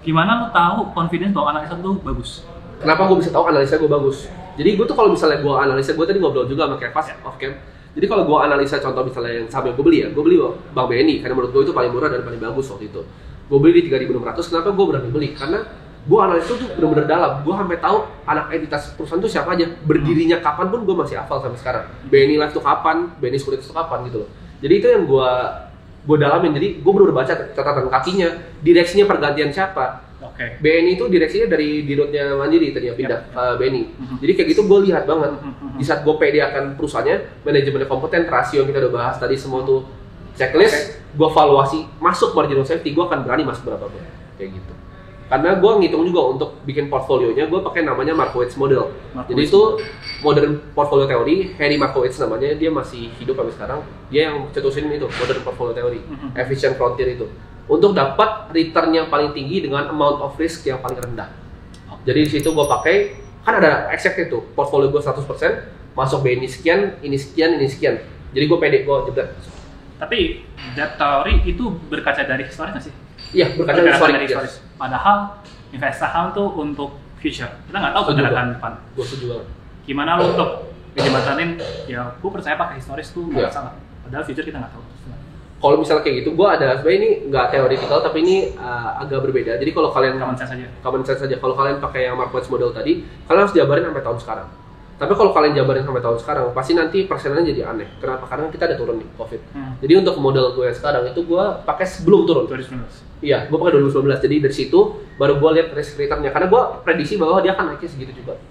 Gimana lu tahu confidence bahwa analisa lu bagus? Kenapa gue bisa tahu analisa gue bagus? Jadi gue tuh kalau misalnya gue analisa, gue tadi ngobrol juga sama Kevas off cam. Jadi kalau gue analisa contoh misalnya yang saham yang gue beli Bank BNI karena menurut gue itu paling murah dan paling bagus waktu itu. Gue beli di 3.600, kenapa gue berani beli? Karena gue analisa tuh bener-bener dalam. Gue sampai tahu anak entitas perusahaan itu siapa aja, berdirinya kapan pun gue masih hafal sampai sekarang. BNI Life itu kapan, BNI Securities itu kapan gitu loh. Jadi itu yang gue dalamin. Jadi gue bener-bener baca catatan kakinya, direksinya pergantian siapa. BNI itu direksinya dari dirutnya Mandiri tadinya pindah ke BNI. Jadi kayak gitu gue lihat banget. Di saat gue pede akan perusahaannya, manajemennya kompeten, rasio yang kita udah bahas tadi semua tuh checklist, gue valuasi, masuk marginal safety, gue akan berani masuk berapa pun. Kayak gitu. Karena gue ngitung juga untuk bikin portfolionya, gue pakai namanya Markowitz model. Jadi itu modern portfolio teori, Harry Markowitz namanya, dia masih hidup sampai sekarang. Dia yang cetusin itu, modern portfolio teori, efficient frontier itu. Untuk dapat return yang paling tinggi dengan amount of risk yang paling rendah. Jadi di situ gue pakai, kan ada exact itu, portfolio gue 100%, masuk BNI sekian, ini sekian, ini sekian. Jadi gue pede, gue jebret. Tapi that teori itu berkaca dari historis nggak sih? Iya, berkaca dari historis. Padahal investasi saham tuh untuk future. Kita nggak tahu pergerakan depan. Gue setuju banget. Gimana lo untuk dijembatanin? Ya, gue percaya pakai historis tuh nggak salah. Padahal future kita nggak tahu. Kalau misalnya kayak gitu, gue ada sebenarnya ini nggak teoretikal tapi ini agak berbeda. Jadi kalau kalian common sense saja. Kalau kalian pakai yang Markowitz model tadi, kalian harus jabarin sampai tahun sekarang. Tapi kalau kalian jabarin sampai tahun sekarang, pasti nanti persenannya jadi aneh. Kenapa? Karena kita ada turun nih COVID. Jadi untuk modal gue yang sekarang itu gue pakai sebelum turun. 2019. Iya, gue pakai 2019. Jadi dari situ baru gue lihat risk return-nya. Karena gue prediksi bahwa dia akan naiknya segitu juga.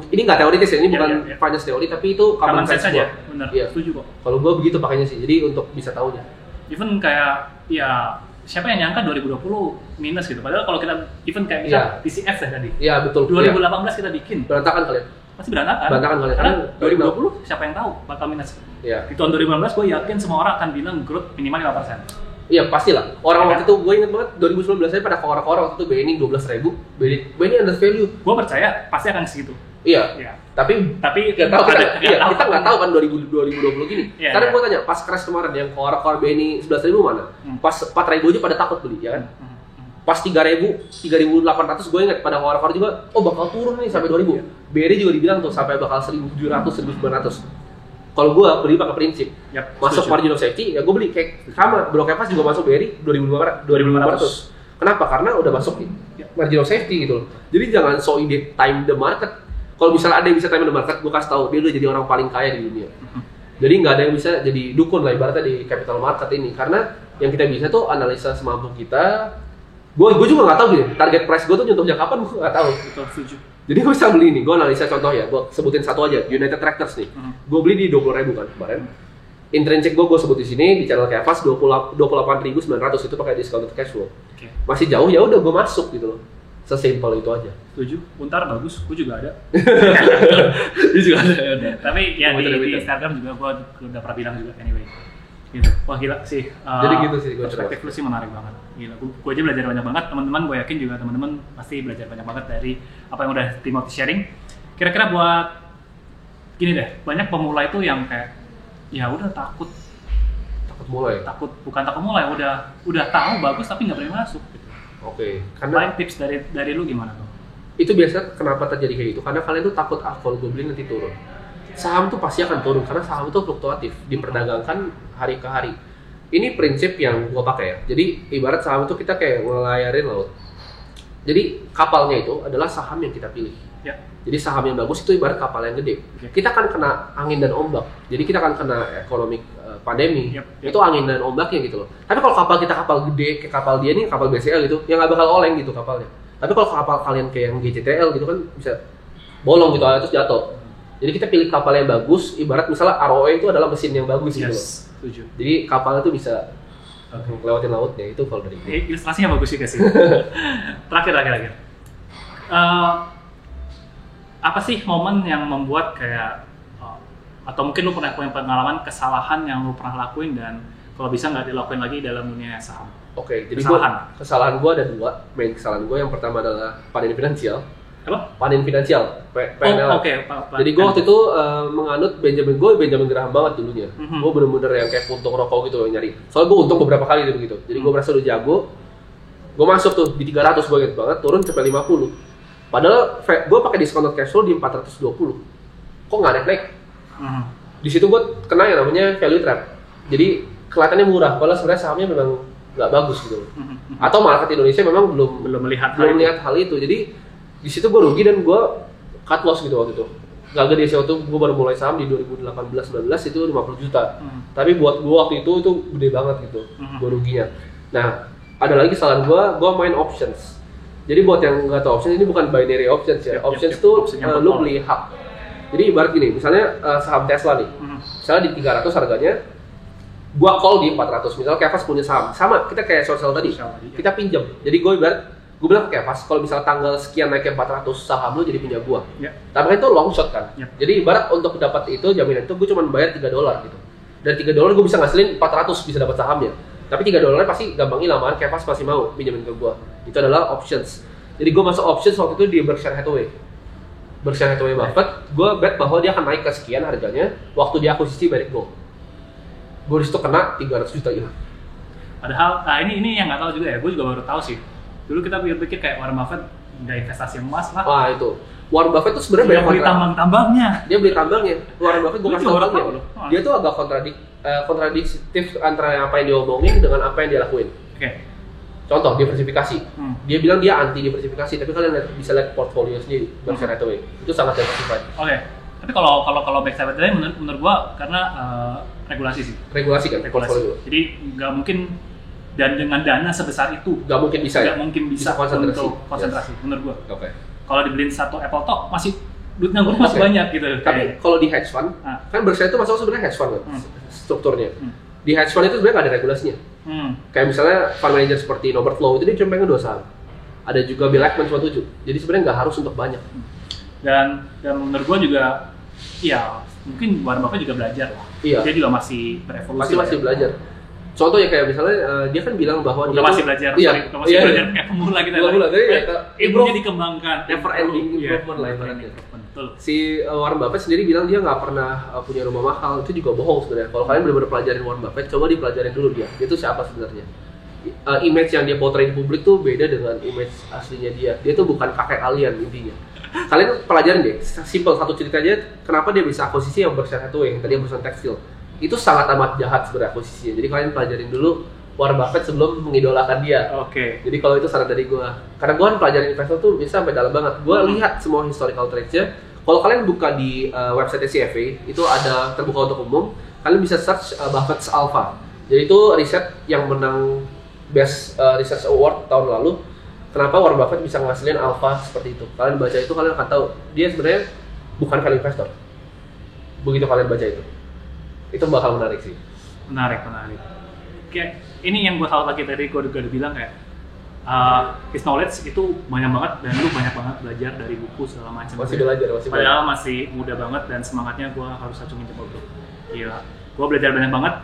Ini nggak teoritis ya, ini bukan finance teori, tapi itu common sense aja. gue. Benar. Iya. Setuju kok. Kalau gue begitu pakainya sih. Jadi untuk bisa tahunya. Even kayak ya siapa yang nyangka 2020 minus gitu. Padahal kalau kita even kayak kita TCF ya tadi. Iya, betul. 2018 kita bikin. Berantakan kalian. Pasti berantakan. Berantakan kalian. Karena 2020 siapa yang tahu bakal minus. Iya. Di tahun 2019 gue yakin semua orang akan bilang growth minimal 5%. Iya pastilah. Orang waktu itu gue ingat banget 2019 saya pada kora-kora waktu itu BNI 12.000. BNI under value. Gue percaya pasti akan segitu. Iya. Tapi nggak tahu kita nggak tahu kan 2020 gini. Iya, Karena iya. gue tanya pas crash kemarin yang kora-kora BNI 11.000 mana? Pas 4.000 aja pada takut beli ya kan. Pas 3.000, 3.800 gue ingat pada kora-kora juga, oh bakal turun nih sampai 2.000. BRI juga dibilang tuh sampai bakal 1.700, 1.900. Kalau gue beli pakai prinsip, masuk margin of safety, ya gue beli kayak sama. Blok Evas juga masuk BRI 2.500. Kenapa? Karena udah masuk margin of safety gitu loh. Jadi jangan so ide time the market. Kalau misalnya ada yang bisa time the market, gue kasih tahu dia udah jadi orang paling kaya di dunia. Jadi nggak ada yang bisa jadi dukun lah ibaratnya di capital market ini. Karena yang kita bisa tuh analisa semampu kita. Gue juga nggak tahu gitu, target price gue tuh contohnya kapan gue nggak tahu. Betul, setuju. Jadi gue bisa beli nih, gue analisa contoh ya, gue sebutin satu aja, United Tractors nih. Gue beli di 20.000 kan kemarin. Intrinsic gue sebut di sini di channel Kevas 28.900 itu pakai discounted cash flow. Masih jauh ya udah gue masuk gitu loh. Sesimpel itu aja. Setuju. Untar bagus, gue juga ada. Dia juga ada. Tapi ya di Instagram juga gue udah pernah bilang juga anyway. Gitu. Wah gila sih. Jadi gitu sih gue perspektif lu sih menarik banget. Gila, gue aja belajar banyak banget. Teman-teman gue yakin juga teman-teman pasti belajar banyak banget dari apa yang udah Timothy sharing. Kira-kira buat gini deh, banyak pemula itu yang kayak ya udah takut mulai. Bukan takut mulai, udah tahu bagus tapi nggak berani masuk. Gitu. Oke. Karena tips dari lu gimana tuh? Itu biasa kenapa terjadi kayak gitu? Karena kalian tuh takut kalau gue beli nanti turun. Saham tuh pasti akan turun karena saham itu fluktuatif, diperdagangkan hari ke hari. Ini prinsip yang gue pakai ya. Jadi ibarat saham itu kita kayak ngelayarin laut. Jadi kapalnya itu adalah saham yang kita pilih. Ya. Jadi saham yang bagus itu ibarat kapal yang gede. Kita akan kena angin dan ombak. Jadi kita akan kena ekonomi pandemi. Itu angin dan ombaknya gitu loh. Tapi kalau kapal kita kapal gede kayak kapal dia nih, kapal BCL gitu, yang nggak bakal oleng gitu kapalnya. Tapi kalau kapal kalian kayak yang GCTL gitu kan bisa bolong gitu terus jatuh. Jadi kita pilih kapal yang bagus, ibarat misalnya ROE itu adalah mesin yang bagus gitu loh. Setuju. Jadi kapalnya tuh bisa lewatin lautnya, itu kalau dari gue. Ilustrasinya bagus juga sih. Terakhir. Apa sih momen yang membuat kayak atau mungkin lu pernah punya pengalaman kesalahan yang lu pernah lakuin dan kalau bisa nggak dilakuin lagi dalam dunia saham? Oke, jadi kesalahan gue ada dua. Main kesalahan gue yang pertama adalah panen finansial. Apa? Panen finansial, PNL. Oke. Jadi gue waktu itu menganut Benjamin Graham banget dulunya. Gue bener-bener yang kayak puntung rokok gitu nyari. Soalnya gue untung beberapa kali gitu. Jadi gue merasa udah jago. Gue masuk tuh di 300, gue inget banget, turun sampai 50. Padahal gue pakai discounted cash flow di 420. Kok nggak naik? Di situ gue kena yang namanya value trap. Jadi kelihatannya murah, padahal sebenarnya sahamnya memang nggak bagus gitu. Atau market Indonesia memang belum melihat hal itu. Jadi di situ gue rugi dan gue cut loss gitu waktu itu. Gak gede sih waktu itu, gue baru mulai saham di 2018-19 itu 50 juta. Tapi buat gue waktu itu gede banget gitu, gue ruginya. Nah, ada lagi kesalahan gue main options. Jadi buat yang nggak tahu options, ini bukan binary options ya. Options tuh lu beli hak. Jadi ibarat gini, misalnya saham Tesla nih, misalnya di 300 harganya, gue call di 400. Misalnya Kevas punya saham, sama kita kayak short sell tadi, kita pinjam. Jadi gue bilang kayak pas kalau misalnya tanggal sekian naiknya 400 saham lu jadi punya gua. Tapi kan itu long shot kan. Jadi ibarat untuk dapat itu jaminan itu gue cuma bayar $3 gitu. Dan $3 gue bisa ngasilin 400 bisa dapat sahamnya. Tapi $3 pasti gampang hilang, kan kayak pas masih mau pinjamin ke gua. Itu adalah options. Jadi gue masuk options waktu itu di Berkshire Hathaway Buffett, gue bet bahwa dia akan naik ke sekian harganya waktu dia akuisisi Barrick Gold. Gue disitu kena 300 juta hilang. Padahal, ini yang nggak tahu juga ya, gue juga baru tahu sih. Dulu kita pikir kayak Warren Buffett nggak investasi emas lah. Wah itu, Warren Buffett tuh sebenarnya dia beli tambang-tambangnya. Dia beli tambangnya. Warren Buffett gue kasih tahu dia tuh agak kontradiktif antara apa yang dia omongin dengan apa yang dia lakuin. Oke. Contoh diversifikasi. Dia bilang dia anti diversifikasi, tapi kalian bisa lihat portfolio sendiri Berkshire Hathaway. Itu sangat diversified. Oke. Tapi kalau back side tadi menurut gua karena regulasi sih. Regulasi kan? Regulasi. Jadi nggak mungkin dan dengan dana sebesar itu nggak mungkin bisa nggak mungkin bisa konsentrasi menurut gua. Oke. Kalau dibeliin satu Apple Talk masih duit nganggur masih banyak gitu. Tapi kalau di hedge fund kan Berkshire itu masuk sebenarnya hedge fund kan strukturnya. Di hedge fund itu sebenarnya nggak ada regulasinya. Kayak misalnya fund manager seperti Robert Lowe itu dia cuma pengen 2 saham. Ada juga Bill Ackman cuma 7. Jadi sebenarnya nggak harus untuk banyak. Dan menurut gua juga ya mungkin Warren Buffett juga belajar lah. Iya. Dia juga masih berevolusi. Masih belajar. Contoh ya kayak misalnya dia kan bilang bahwa dia masih belajar. Masih belajar kayak pemula gitu. Ilmunya dikembangkan. Never ending improvement lah ibaratnya. Betul. Si Warren Buffett sendiri bilang dia nggak pernah punya rumah mahal. Itu juga bohong sebenarnya. Kalau kalian benar-benar pelajarin Warren Buffett, coba dipelajarin dulu dia. Dia tuh siapa sebenarnya? Image yang dia portray di publik tuh beda dengan image aslinya dia. Dia tuh bukan kakek kalian intinya. Kalian pelajarin deh, simple satu cerita aja kenapa dia bisa akuisisi yang Berkshire Hathaway yang tadi yang perusahaan tekstil. Itu sangat amat jahat sebenarnya akuisisinya. Jadi kalian pelajarin dulu Warren Buffett sebelum mengidolakan dia. Oke. Jadi kalau itu saran dari gua. Karena gua kan pelajarin investor tuh bisa sampai dalam banget. Gua lihat semua historical trades-nya. Kalau kalian buka di website CFA, itu ada terbuka untuk umum. Kalian bisa search Buffett's Alpha. Jadi itu riset yang menang Best Research Award tahun lalu. Kenapa Warren Buffett bisa ngasilin alpha seperti itu? Kalian baca itu, kalian akan tahu dia sebenarnya bukan value investor. Begitu kalian baca itu bakal menarik sih. Menarik. Kayak ini yang gue salut lagi tadi, gue udah bilang kayak his knowledge itu banyak banget dan lu banyak banget belajar dari buku segala macam. Padahal masih muda banget dan semangatnya gue harus acungin jempol tuh. Gila, gue belajar banyak banget.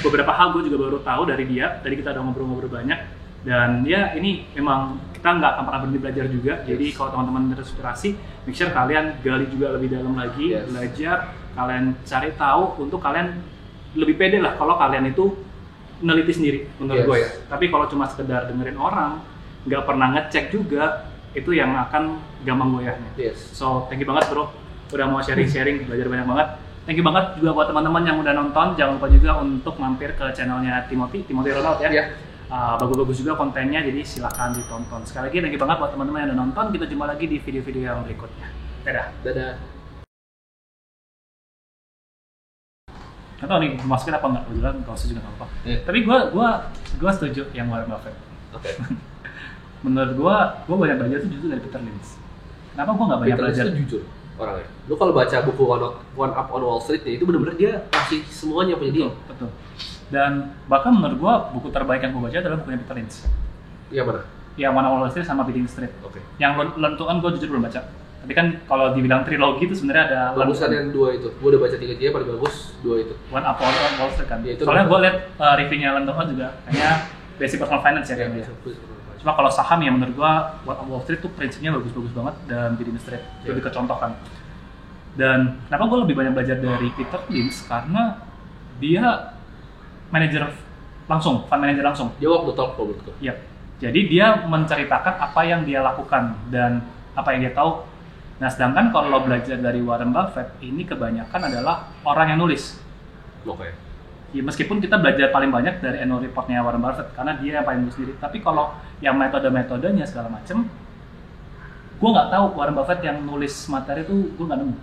Beberapa hal gue juga baru tahu dari dia. Tadi kita udah ngobrol-ngobrol banyak. Dan ya ini memang kita nggak akan pernah berhenti belajar juga. Jadi kalau teman-teman terinspirasi, make sure kalian gali juga lebih dalam lagi, belajar, kalian cari tahu untuk kalian lebih pede lah kalau kalian itu meneliti sendiri menurut gue ya. Tapi kalau cuma sekedar dengerin orang, nggak pernah ngecek juga, itu yang akan gampang goyahnya. So thank you banget bro, udah mau sharing-sharing, belajar banyak banget. Thank you banget juga buat teman-teman yang udah nonton. Jangan lupa juga untuk mampir ke channelnya Timothy Ronald ya. Bagus-bagus juga kontennya, jadi silahkan ditonton. Sekali lagi thank you banget buat teman-teman yang udah nonton. Kita jumpa lagi di video-video yang berikutnya. Dadah. Nggak tahu nih masukin apa nggak? Udah nggak usah juga nggak apa. Tapi gue setuju yang Warren Buffett. Oke. Menurut gue banyak belajar tuh justru dari Peter Lynch. Kenapa gue nggak banyak belajar? Peter Lynch itu jujur orangnya. Lu kalau baca buku One Up on Wall Street itu benar-benar dia kasih semuanya punya dia. Betul. Dan bahkan menurut gua buku terbaik yang gua baca adalah bukunya Peter Lynch. Yang mana? Yang One Up on Wall Street sama Bleeding Street. Oke. Yang lentukan gua jujur belum baca. Tapi kan kalau dibilang trilogi itu sebenarnya ada bagusan yang 2 itu. Gua udah baca 3 dia paling bagus 2 itu. One Up on Wall Street kan. Ya, soalnya gua lihat reviewnya lentukan juga kayaknya basic personal finance ya kayaknya. Cuma kalau saham ya menurut gua One Up on Wall Street tuh prinsipnya bagus-bagus banget dan Bleeding Street lebih kecontohkan. Dan kenapa gue lebih banyak belajar dari Peter Lynch karena dia manajer langsung, fund manager langsung. Dia walk the talk menurut gue. Iya. Jadi dia menceritakan apa yang dia lakukan dan apa yang dia tahu. Nah, sedangkan kalau belajar dari Warren Buffett ini kebanyakan adalah orang yang nulis. Oke. Ya, meskipun kita belajar paling banyak dari annual report-nya Warren Buffett karena dia yang paling nulis sendiri. Tapi kalau yang metode-metodenya segala macam, gue nggak tahu Warren Buffett yang nulis materi itu gue nggak nemu.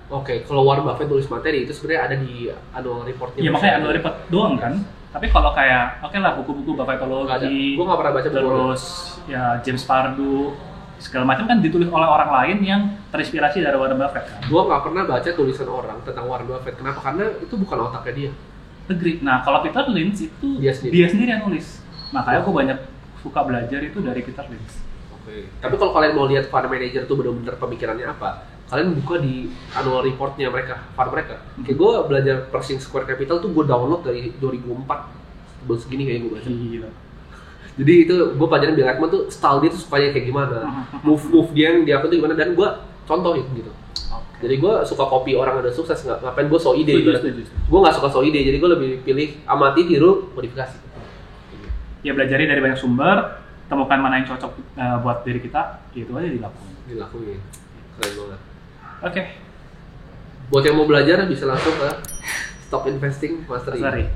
Oke, kalau Warren Buffett tulis materi itu sebenarnya ada di annual report-nya. Iya, makanya annual report doang kan. Tapi kalau kayak lah buku-buku Buffettology, gue nggak pernah baca buku. Terus ya James Pardue segala macam kan ditulis oleh orang lain yang terinspirasi dari Warren Buffett kan. Gue nggak pernah baca tulisan orang tentang Warren Buffett. Kenapa? Karena itu bukan otaknya dia. Agree. Nah, kalau Peter Lynch itu dia sendiri yang nulis. Makanya gue banyak suka belajar itu dari Peter Lynch. Oke. Tapi kalau kalian mau lihat fund manager itu benar-benar pemikirannya apa? Kalian buka di annual report-nya mereka, fund mereka. Kayak gue belajar Pershing Square Capital tuh gue download dari 2004. Sebelum segini kayak gue baca. Gila. Jadi itu gue pelajarin Bill Ackman tuh style dia tuh sukanya kayak gimana, move dia yang dia tuh gimana, dan gue contohin gitu. Jadi gue suka copy orang ada sukses, ngapain gue so ide. Gue nggak suka so ide, jadi gue lebih pilih amati, tiru, modifikasi. Ya belajari dari banyak sumber, temukan mana yang cocok buat diri kita, itu aja dilakuin. Keren banget. Oke. Buat yang mau belajar bisa langsung ke Stock Investing Mastery.